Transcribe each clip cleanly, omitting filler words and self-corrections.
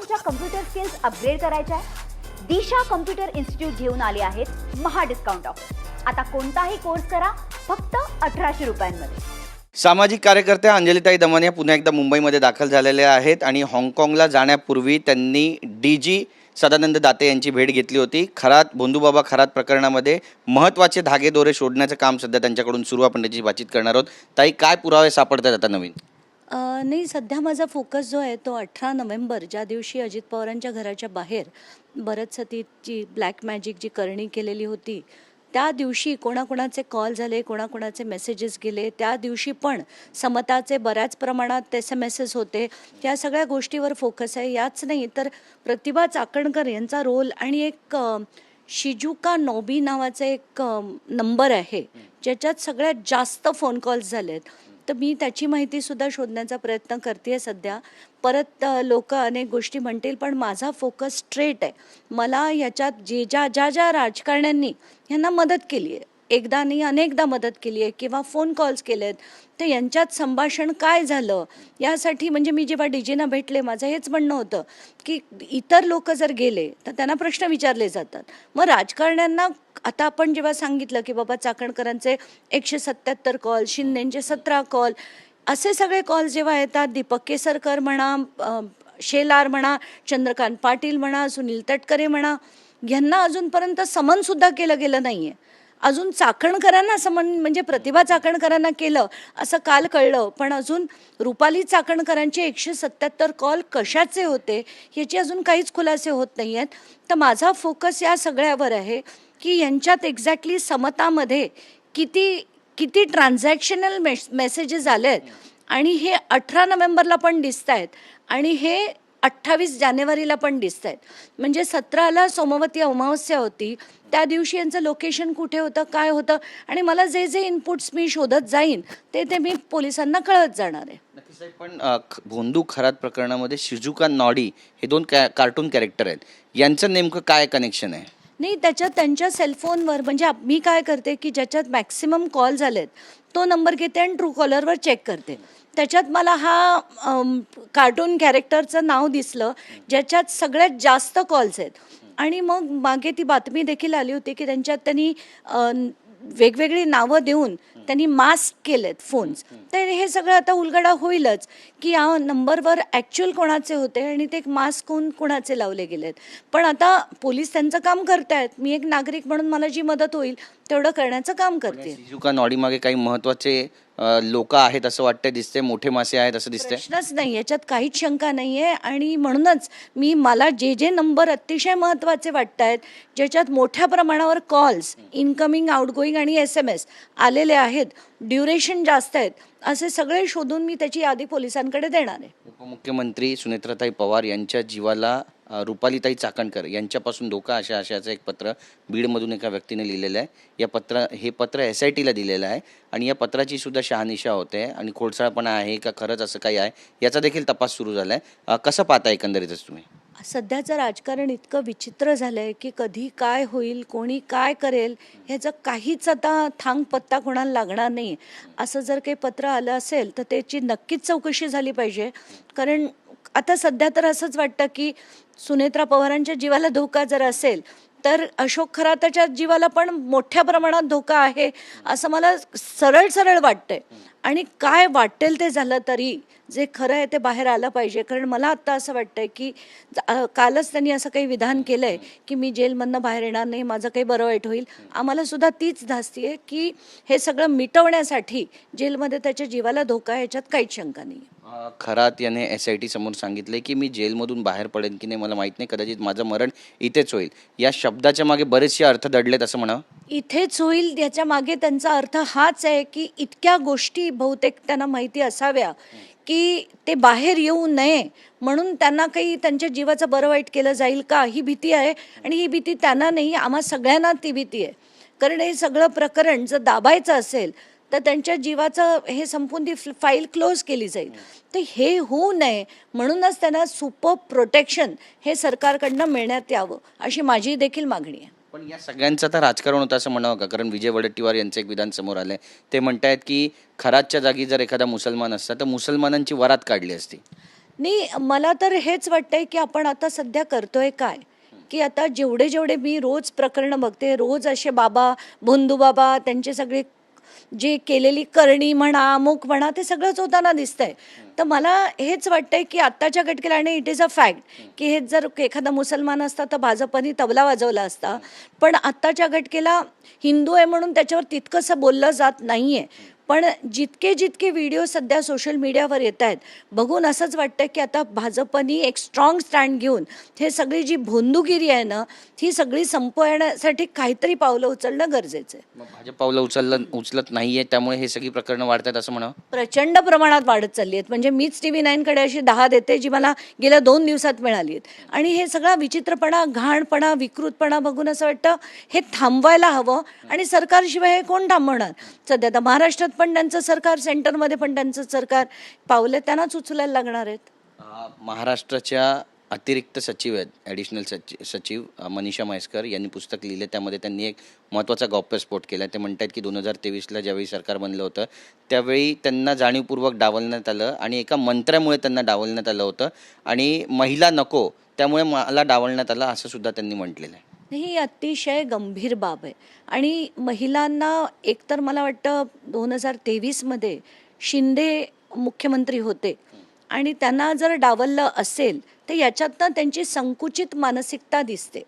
तुमच्या computer skills upgrade करायच्या आहे? दिशा कम्प्युटर इन्स्टिट्यूट घेऊन आले आहेत महा डिस्काउंट ऑफर. आता कोणताही कोर्स करा फक्त 1800 रुपयांमध्ये. सामाजिक कार्यकर्त्या अंजलीताई दमन या पुन्हा एकदा मुंबईमध्ये दाखल झालेल्या आहेत आणि हाँगकाँगला जाण्यापूर्वी त्यांनी DG सदानंद दाते यांची भेट घेतली होती. भोंदूबाबा खरात प्रकरणामध्ये महत्त्वाचे धागेदोरे शोधण्याचं काम सध्या त्यांच्याकडून सुरू. आपण त्याची बातचीत करणार आहोत. ताई, काय पुरावे सापडतात आता नवीन? नाही, सध्या माझा फोकस जो आहे तो 18 नोव्हेंबर ज्या दिवशी अजित पवारांच्या घराच्या बाहेर बरंचसं ती जी ब्लॅक मॅजिक जी करणी केलेली होती त्या दिवशी कोणाकोणाचे कॉल झाले, कोणाकोणाचे मेसेजेस गेले, त्या दिवशी पण समताचे बऱ्याच प्रमाणात SMS होते. त्या सगळ्या गोष्टीवर फोकस आहे. याच नाही तर प्रतिभा चाकणकर यांचा रोल आणि एक शिजुका नोबी नावाचा एक नंबर आहे ज्याच्यात सगळ्यात जास्त फोन कॉल्स झालेत. तर मी त्याची माहितीसुद्धा शोधण्याचा प्रयत्न करते सध्या. परत लोक अनेक गोष्टी म्हणतील पण माझा फोकस स्ट्रेट आहे. मला याच्यात ज्या राजकारण्यांनी यांना मदत केली आहे, एकदा नाही अनेकदा मदत केली आहे किंवा फोन कॉल्स केलेत, तर यांच्यात संभाषण काय झालं यासाठी म्हणजे मी जेव्हा DGना भेटले माझं हेच म्हणणं होतं की इतर लोक जर गेले तर त्यांना प्रश्न विचारले जातात. मग राजकारण्यांना आता आपण जेव्हा सांगितलं की बाबा चाकणकरांचे 177 कॉल, शिंदेंचे 17 कॉल, असे सगळे कॉल जेव्हा येतात, दीपक केसरकर म्हणा, शेलार म्हणा, चंद्रकांत पाटील म्हणा, सुनील तटकरे म्हणा, यांना अजूनपर्यंत समनसुद्धा केलं गेलं नाही आहे. अजून चाकणकरांना समन म्हणजे प्रतिभा चाकणकरांना केलं असं काल कळलं, पण अजून रुपाली चाकणकरांचे 177 कॉल कशाचे होते याची अजून काहीच खुलासे होत नाही आहेत. तर माझा फोकस या सगळ्यावर आहे की यांच्यात एक्झॅक्टली समतामध्ये किती ट्रान्झॅक्शनल मेसेजेस आले आहेत आणि हे 18 नोव्हेंबरला पण दिसत आहेत आणि हे 28 जानेवारीला पण दिसत आहेत. म्हणजे 17ला सोमवती अमावस्या होती, त्या दिवशी यांचं लोकेशन कुठे होतं, काय होतं, आणि मला जे इनपुट्स मी शोधत जाईन ते मी पोलिसांना कळत जाणार आहे. नक्कीच. पण भोंदू खरात प्रकरणामध्ये शिजुका नॉडी हे दोन कार्टून कॅरेक्टर आहेत, यांचं नेमकं काय कनेक्शन आहे? नाही, त्याच्यात त्यांच्या सेलफोनवर म्हणजे मी काय करते की ज्याच्यात मॅक्सिमम कॉल झालेत तो नंबर घेते आणि ट्रू कॉलरवर चेक करते. त्याच्यात मला हा कार्टून कॅरेक्टरचं नाव दिसलं ज्याच्यात सगळ्यात जास्त कॉल्स आहेत. आणि मग मागे ती बातमी देखील आली होती की त्यांच्यात त्यांनी वेगवेगळी नावं देऊन त्यांनी मास्क केलेत फोन्स. तर हे सगळं आता उलगडा होईलच की या नंबरवर ॲक्च्युअल कोणाचे होते आणि ते मास्क होऊन कोणाचे लावले गेलेत. पण आता पोलीस त्यांचं काम करतायत. मी एक नागरिक म्हणून मला जी मदत होईल तेवढं करण्याचं काम करते. शिजुका नॉडी मागे काही महत्त्वाचे लोक आहेत असं वाटतंय, दिसते मोठे मासे आहेत असं दिसतंय. प्रश्नच नाही, याच्यात काहीच शंका नाही आहे. आणि म्हणूनच मला जे नंबर अतिशय महत्त्वाचे वाटत आहेत, ज्याच्यात मोठ्या प्रमाणावर कॉल्स, इनकमिंग, आउटगोईंग आणि SMS आलेले आहेत, ड्युरेशन जास्त आहेत, असे सगळे शोधून मी त्याची यादी पोलिसांकडे देणार आहे. उपमुख्यमंत्री सुनेत्राताई पवार यांच्या जीवाला रुपालीताई चाकणकर यांच्यापासून धोका अशाचं एक पत्र बीडमधून एका व्यक्तीने लिहिलेलं आहे. हे पत्र SITला दिलेलं आहे आणि या पत्राची सुद्धा शहानिशा होते आणि खोडसाळपणा आहे का खरंच असं काही आहे याचा देखील तपास सुरू झाला आहे. कसं पाहता एकंदरीतच तुम्ही? सध्याचं राजकारण इतकं विचित्र झालं आहे की कधी काय होईल, कोणी काय करेल ह्याचं काहीच आता थांग पत्ता कोणाला लागणार नाही. असं जर काही पत्र आलं असेल तर त्याची नक्कीच चौकशी झाली पाहिजे. कारण आता सध्या तर असंच वाटतं की सुनेत्रा पवारांच्या जीवाला धोका जर असेल तर अशोक खराताच्या जीवाला पण मोठ्या प्रमाणात धोका आहे असं मला सरळ वाटतंय. आणि काय वाटेल ते झालं तरी जे खरं आहे ते बाहेर आलं पाहिजे. कारण मला आत्ता असं वाटतंय की कालच त्यांनी असं काही विधान केलं आहे की मी जेलमधनं बाहेर येणार नाही, माझं काही बरं वाईट होईल. आम्हाला सुद्धा तीच धास्ती आहे की हे सगळं मिटवण्यासाठी जेलमध्ये त्याच्या जीवाला धोका आहे, याच्यात काहीच शंका नाही. खरात याने SIT समोर सांगितले की मी जेलमधून बाहेर पडेन की नाही मला माहीत नाही, कदाचित माझं मरण इथेच होईल. या शब्दाच्या मागे बरेचसे अर्थ दडलेत असं म्हणावं. इथेच होईल याच्या मागे त्यांचा अर्थ हाच आहे की इतक्या गोष्टी बहुतेक त्यांना माहिती असाव्या की ते बाहेर येऊ नये म्हणून त्यांना काही त्यांच्या जीवाचं बरं वाईट केलं जाईल का ही भीती आहे. आणि ही भीती त्यांना नाही, आम्हा सगळ्यांना ती भीती आहे. कारण हे सगळं प्रकरण जर दाबायचं असेल तर त्यांच्या जीवाचं हे संपून ती फाईल क्लोज केली जाईल. तर हे होऊ नये म्हणूनच त्यांना सुपर प्रोटेक्शन हे सरकारकडनं मिळण्यात यावं अशी माझी देखील मागणी आहे. पण या सगळ्यांचं आता राजकारण होतं असं म्हणावं का? कारण विजय वडेट्टीवार यांचं एक विधान समोर आलंय. ते म्हणतायत की खरातच्या जागी जर एखादा मुसलमान असता तर मुसलमानांची वरात काढली असती. नाही, मला तर हेच वाटतंय की आपण आता सध्या करतोय काय, की आता जेवढे जेवढे मी रोज प्रकरणं बघते, रोज असे बाबा, भोंदू बाबा, त्यांचे सगळे जे केलेली करणी म्हणा, अमुक म्हणा, ते सगळंच होताना दिसतंय. तर मला हेच वाटतंय की आत्ताच्या घटकेला, आणि इट इज अ फॅक्ट की हे जर एखादा मुसलमान असता तर भाजपनी तबला वाजवला असता, पण आत्ताच्या घटकेला हिंदू आहे म्हणून त्याच्यावर तितकंसं बोललं जात नाहीये. पण जितके जितके व्हिडिओ सध्या सोशल मीडियावर येत आहेत, बघून असंच वाटतं की आता भाजपनी एक स्ट्रॉंग स्टँड घेऊन हे सगळी जी भोंदूगिरी आहे ना, ही सगळी संपवण्यासाठी काहीतरी पावलं उचलणं गरजेचं आहे. मग भाजप पावलं उचलत नाहीये, त्यामुळे हे सगळी प्रकरणं वाढतात असं म्हणावं. प्रचंड प्रमाणात वाढत चालली आहेत. म्हणजे मीच TV9 कडे अशी 10 देते जी मला गेल्या 2 दिवसात मिळाली आहेत. आणि हे सगळा विचित्रपणा, घाणपणा, विकृतपणा बघून असं वाटतं हे थांबवायला हवं. आणि सरकारशिवाय हे कोण थांबवणार? सध्या आता महाराष्ट्रात पण त्यांचं सरकार, सेंटरमध्ये पण त्यांचं सरकार, पावले त्यांनाच उचलायला लागणार आहेत. महाराष्ट्राच्या अतिरिक्त सचिव आहेत, ॲडिशनल सचिव मनीषा म्हैसकर यांनी पुस्तक लिहिले. त्यामध्ये त्यांनी एक महत्त्वाचा गौप्यस्फोट केला. ते म्हणतात की 2023ला ज्यावेळी सरकार बनलं होतं त्यावेळी त्यांना जाणीवपूर्वक डावलण्यात आलं आणि एका मंत्र्यामुळे त्यांना डावलण्यात आलं होतं आणि महिला नको त्यामुळे मला डावलण्यात आलं असं सुद्धा त्यांनी म्हटलेलं आहे. ही अतिशय गंभीर बाब आहे. आणि महिलांना एकतर मला वाटतं 2023मध्ये शिंदे मुख्यमंत्री होते आणि त्यांना जर डावललं असेल तर याच्यातनं त्यांची संकुचित मानसिकता दिसते.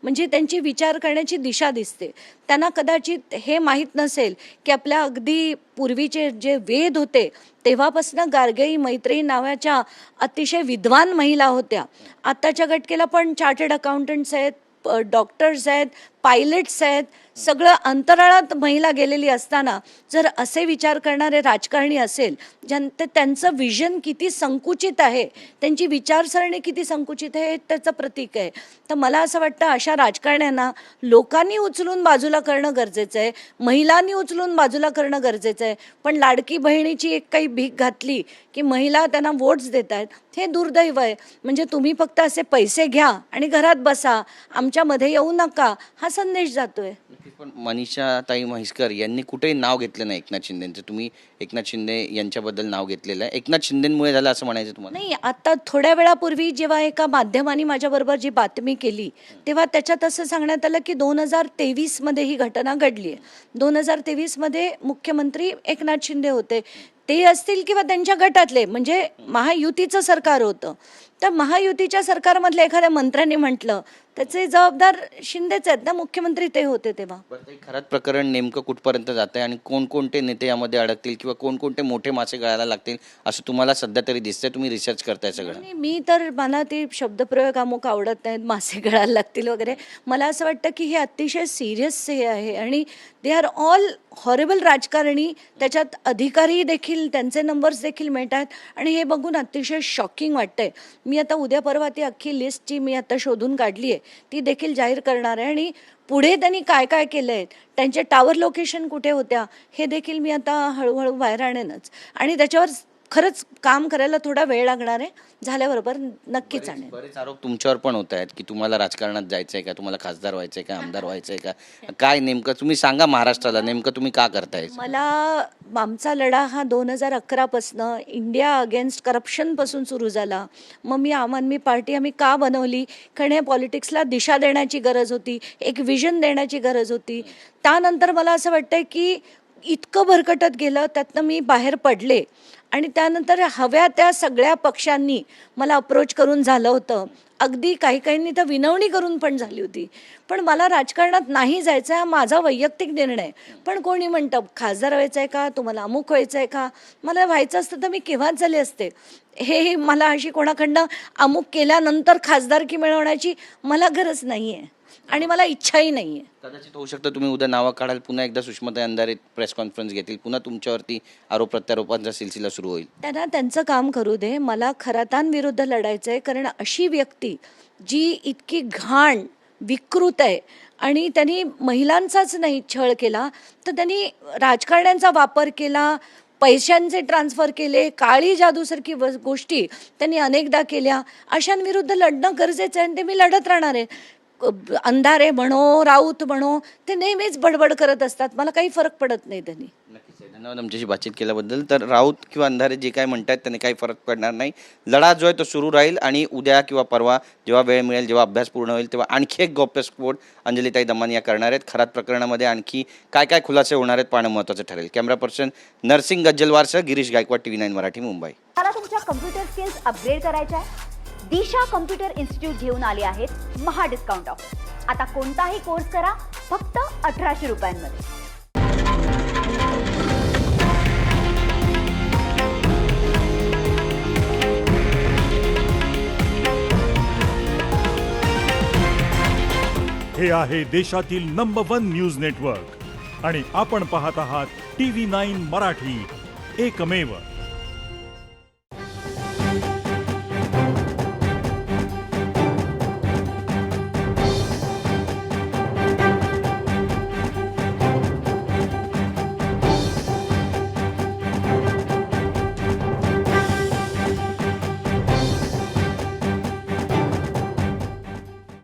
म्हणजे त्यांची विचार करण्याची दिशा दिसते. त्यांना कदाचित हे माहीत नसेल की आपल्या अगदी पूर्वीचे जे वेद होते तेव्हापासून गार्गेई मैत्रेयी नावाच्या अतिशय विद्वान महिला होत्या. आत्ताच्या घटकेला पण चार्टर्ड अकाउंटंट्स आहेत, डॉक्टर्स आहेत, पायलट्स आहेत. सगळं अंतराळात महिला गेलेली असताना जर असे विचार करणारे राजकारणी असेल त्यांचं विजन किती संकुचित आहे, त्यांची विचारसरणी किती संकुचित आहे, हे त्याचं प्रतीक आहे. तर मला असं वाटतं अशा राजकारण्यांना लोकांनी उचलून बाजूला करणं गरजेचं आहे, महिलांनी उचलून बाजूला करणं गरजेचं आहे. पण लाडकी बहिणीची एक काही भीक घातली की महिला त्यांना वोट्स देत आहेत, हे दुर्दैव आहे. म्हणजे तुम्ही फक्त असे पैसे घ्या आणि घरात बसा, आमच्यामध्ये येऊ नका, हा संदेश जातोय. पण मनीषाताई म्हैसकर यांनी कुठेही नाव घेतलं नाही एकनाथ शिंदेचं. तुम्ही एकनाथ शिंदे यांच्याबद्दल नाव घेतलेलं आहे. एकनाथ शिंदेमुळे झालं असं म्हणायचं तुम्हाला? नाही, आता थोड्या वेळापूर्वी जेव्हा एका माध्यमाने माझ्याबरोबर जी बातमी केली तेव्हा त्याच्यात असं सांगण्यात आलं की 2023मध्ये ही घटना घडली आहे. 2023मध्ये मुख्यमंत्री एकनाथ शिंदे होते. ते असतील किंवा त्यांच्या गटातले, म्हणजे महायुतीचं सरकार होतं. तर महायुतीच्या सरकारमधल्या एखाद्या मंत्र्यांनी म्हटलं त्याचे जबाबदार शिंदेच आहेत ना, मुख्यमंत्री ते होते तेव्हा. खरंच प्रकरण नेमकं कुठपर्यंत जात आहे आणि कोणकोणते नेते यामध्ये अडकतील किंवा कोणकोणते मोठे मासे गळायला लागतील असं तुम्हाला सध्या तरी दिसतंय? तुम्ही रिसर्च करताय सगळं. मी तर, मला ते शब्दप्रयोग अमुक आवडत नाहीत, मासे गळायला लागतील वगैरे. मला असं वाटतं की हे अतिशय सिरियस हे आहे आणि दे आर ऑल हॉरेबल राजकारणी. त्याच्यात अधिकारी देखील, त्यांचे नंबर्स देखील मिळतात आणि हे बघून अतिशय शॉकिंग वाटतंय. मी आता उद्या परवा ती अख्खी लिस्टची मी आता शोधून काढली आहे, ती देखील जाहीर करणार आहे. आणि पुढे त्यांनी काय काय केलं आहे, त्यांचे टावर लोकेशन कुठे होत्या, हे देखील मी आता हळूहळू बाहेर आणेनच. आणि त्याच्यावर खरंच काम करायला थोडा वेळ लागणार आहे, झाल्याबरोबर नक्कीच आणेन. बरेच आरोप तुमच्यावर पण होत आहेत की तुम्हाला राजकारणात जायचंय का, तुम्हाला खासदार व्हायचंय का, आमदार व्हायचंय का, काय नेमकं तुम्ही सांगा महाराष्ट्राला नेमकं तुम्ही का करताय? मला आमचा लढा हा 2011पासनं इंडिया अगेन्स्ट करप्शनपासून सुरू झाला. मग मी आम आदमी पार्टी आम्ही का बनवली? कारण हे पॉलिटिक्सला दिशा देण्याची गरज होती, एक विजन देण्याची गरज होती. त्यानंतर मला असं वाटतंय की इतकं भरकटत गेलं, त्यातनं मी बाहेर पडले आणि त्यानंतर हव्या त्या सगळ्या पक्षांनी मला अप्रोच करून झालं होतं. अगदी काही काहींनी तर विनवणी करून पण झाली होती. पण मला राजकारणात नाही जायचं, हा माझा वैयक्तिक निर्णय. पण कोणी म्हणतं खासदार व्हायचं आहे का, तुम्हाला अमुक व्हायचं आहे का? मला व्हायचं असतं तर मी केव्हाच झाले असते. हे मला अशी कोणाकडनं अमुक केल्यानंतर खासदारकी मिळवण्याची मला गरज नाही आहे आणि मला इच्छाही नाही आहे. कदाचित होऊ शकतं तुम्ही उद्या नावं काढाल, पुन्हा एकदा सुषमाताई अंधारे प्रेस कॉन्फरन्स घेतील, पुन्हा तुमच्यावरती आरोप प्रत्यारोपांचा सिलसिला सुरू होईल. त्यांना त्यांचं काम करू दे. मला खरातांविरुद्ध लढायचं आहे. कारण अशी व्यक्ती जी इतकी घाण, विकृत आहे आणि त्यांनी महिलांचाच नाही छळ केला, तर त्यांनी राजकारण्यांचा वापर केला, पैशांचे ट्रान्सफर केले, काळी जादूसारखी गोष्टी त्यांनी अनेकदा केल्या. अशांविरुद्ध लढणं गरजेचं आहे आणि ते मी लढत राहणार आहे. अंधारे म्हणो, राऊत म्हणो, ते नेहमीच बडबड करत असतात, मला काही फरक पडत नाही त्यांनी. नक्कीच. धन्यवाद आमच्याशी बातचीत केल्याबद्दल. तर राऊत किंवा अंधारे जे काय म्हणतात त्याने काही फरक पडणार नाही. लढा जो आहे तो सुरू राहील आणि उद्या किंवा परवा जेव्हा वेळ मिळेल, जेव्हा अभ्यास पूर्ण होईल, तेव्हा आणखी एक गौप्यस्फोट अंजलीताई दमानी या करणार आहेत. खरात प्रकरणामध्ये आणखी काय काय खुलासे होणार आहेत पाहणं महत्त्वाचं ठरेल. कॅमेरा पर्सन नरसिंग गज्जलवारसह गिरीश गायकवाड, TV9 मराठी, मुंबई. मला तुमच्या कम्प्युटर स्किल्स अपग्रेड करायच्या आहे? दिशा कम्प्युटर इन्स्टिट्यूट घेऊन आले आहेत महा डिस्काउंट ऑफ. आता कोणताही कोर्स करा फक्त 1800 रुपयांमध्ये. हे आहे देशातील नंबर 1 न्यूज नेटवर्क आणि आपण पाहत आहात TV9 मराठी, एकमेव.